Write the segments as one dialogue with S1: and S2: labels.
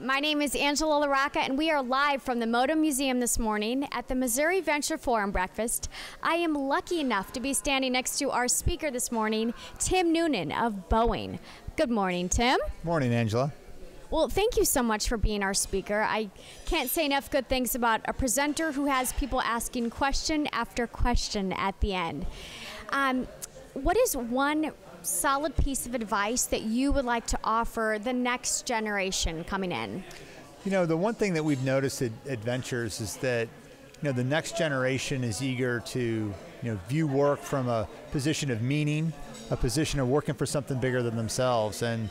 S1: My name is Angela LaRocca, and we are live from the MOTO Museum this morning at the Missouri Venture Forum Breakfast. I am lucky enough to be standing next to our speaker this morning, Tim Noonan of Boeing. Good morning, Tim.
S2: Morning, Angela.
S1: Well, thank you so much for being our speaker. I can't say enough good things about a presenter who has people asking question after question at the end. What is one solid piece of advice that you would like to offer the next generation coming in?
S2: You know, the one thing that we've noticed at Ventures is that, the next generation is eager to, view work from a position of meaning, a position of working for something bigger than themselves. And,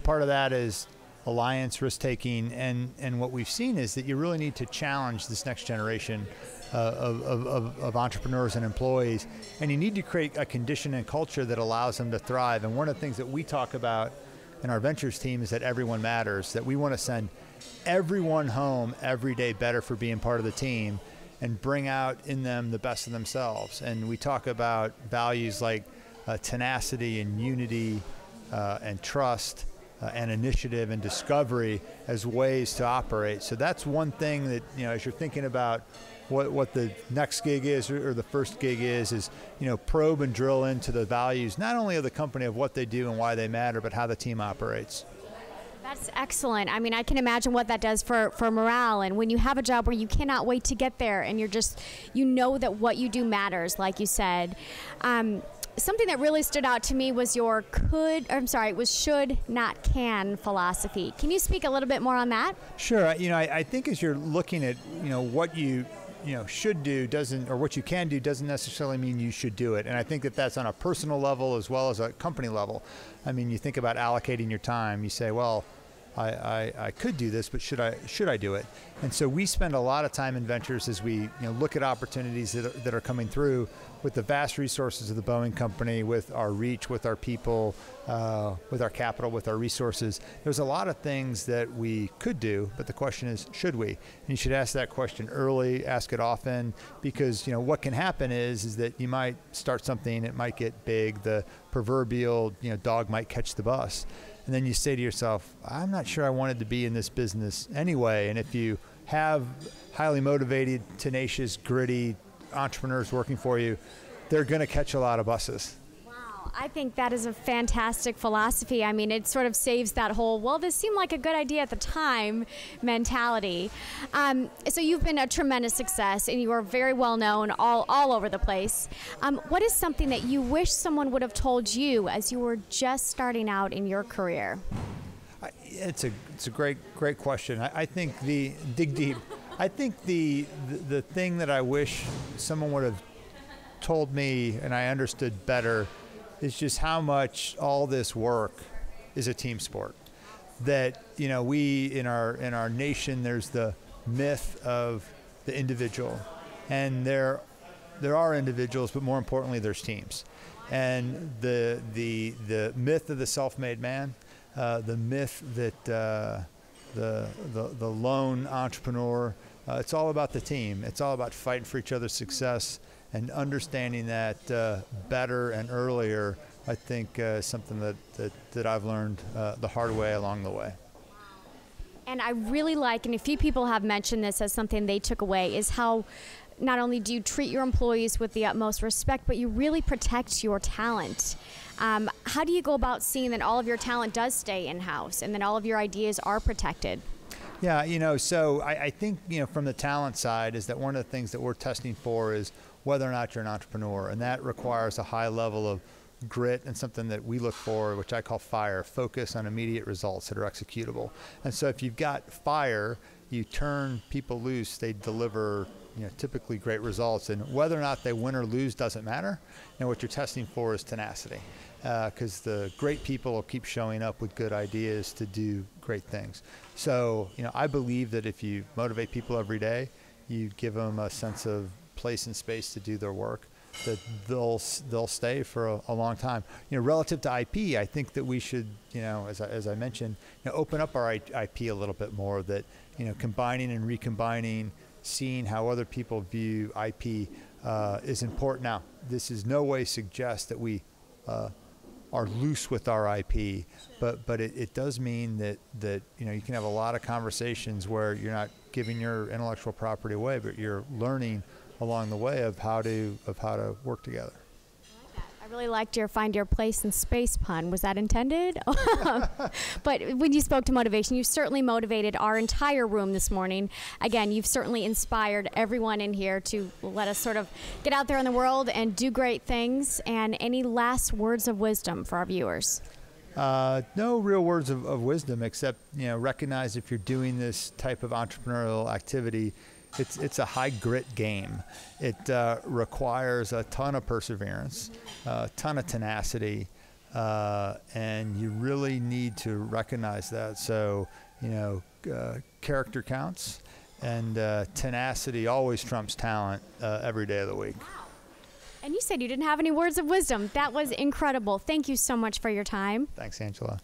S2: part of that is alliance, risk-taking, and what we've seen is that you really need to challenge this next generation of entrepreneurs and employees, and you need to create a condition and culture that allows them to thrive. And one of the things that we talk about in our ventures team is that everyone matters, that we want to send everyone home every day better for being part of the team and bring out in them the best of themselves. And we talk about values like tenacity and unity and trust and initiative and discovery as ways to operate. So that's one thing that, as you're thinking about what the next gig is or the first gig is probe and drill into the values, not only of the company of what they do and why they matter, but how the team operates.
S1: That's excellent. I mean, I can imagine what that does for morale. And when you have a job where you cannot wait to get there and you're just, that what you do matters, like you said. Something that really stood out to me was your should, not can philosophy. Can you speak a little bit more on that?
S2: Sure. I think as you're looking at, what you should do doesn't, or what you can do doesn't necessarily mean you should do it. And I think that that's on a personal level as well as a company level. I mean, you think about allocating your time. You say, well, I could do this, but should I do it? And so we spend a lot of time in ventures as we look at opportunities that are coming through with the vast resources of the Boeing company, with our reach, with our people, with our capital, with our resources. There's a lot of things that we could do, but the question is, should we? And you should ask that question early, ask it often, because what can happen is that you might start something, it might get big, the proverbial dog might catch the bus. And then you say to yourself, I'm not sure I wanted to be in this business anyway. And if you have highly motivated, tenacious, gritty entrepreneurs working for you, they're going to catch a lot of buses.
S1: Wow, I think that is a fantastic philosophy. I mean, it sort of saves that whole, well, this seemed like a good idea at the time mentality. So you've been a tremendous success and you are very well known all over the place. What is something that you wish someone would have told you as you were just starting out in your career?
S2: It's a great question. I think dig deep. I think the thing that I wish someone would have told me and I understood better is just how much all this work is a team sport. That we in our nation, there's the myth of the individual, and there are individuals, but more importantly, there's teams. And the myth of the self-made man, the myth that the lone entrepreneur, it's all about the team. It's all about fighting for each other's success and understanding that better and earlier, I think something that I've learned the hard way along the way.
S1: And I really like, and a few people have mentioned this as something they took away, is how not only do you treat your employees with the utmost respect, but you really protect your talent. How do you go about seeing that all of your talent does stay in-house and that all of your ideas are protected?
S2: Yeah, so I think, from the talent side is that one of the things that we're testing for is whether or not you're an entrepreneur, and that requires a high level of grit and something that we look for, which I call fire, focus on immediate results that are executable. And so if you've got fire, you turn people loose, they deliver typically great results, and whether or not they win or lose doesn't matter. What you're testing for is tenacity, because the great people will keep showing up with good ideas to do great things. So, I believe that if you motivate people every day, you give them a sense of place and space to do their work, that they'll stay for a long time. Relative to IP, I think that we should, as I mentioned, open up our IP a little bit more. That combining and recombining, seeing how other people view IP is important. Now, this is no way suggests that we are loose with our IP, but it does mean that you can have a lot of conversations where you're not giving your intellectual property away, but you're learning along the way of how to work together.
S1: I really liked your find your place in space pun. Was that intended? But when you spoke to motivation, you certainly motivated our entire room this morning. Again, you've certainly inspired everyone in here to let us sort of get out there in the world and do great things. And any last words of wisdom for our viewers?
S2: No real words of wisdom, except recognize if you're doing this type of entrepreneurial activity, it's a high grit game. It requires a ton of perseverance, a ton of tenacity, and you really need to recognize that. So, character counts, and tenacity always trumps talent every day of the week.
S1: Wow. And you said you didn't have any words of wisdom. That was incredible. Thank you so much for your time.
S2: Thanks, Angela.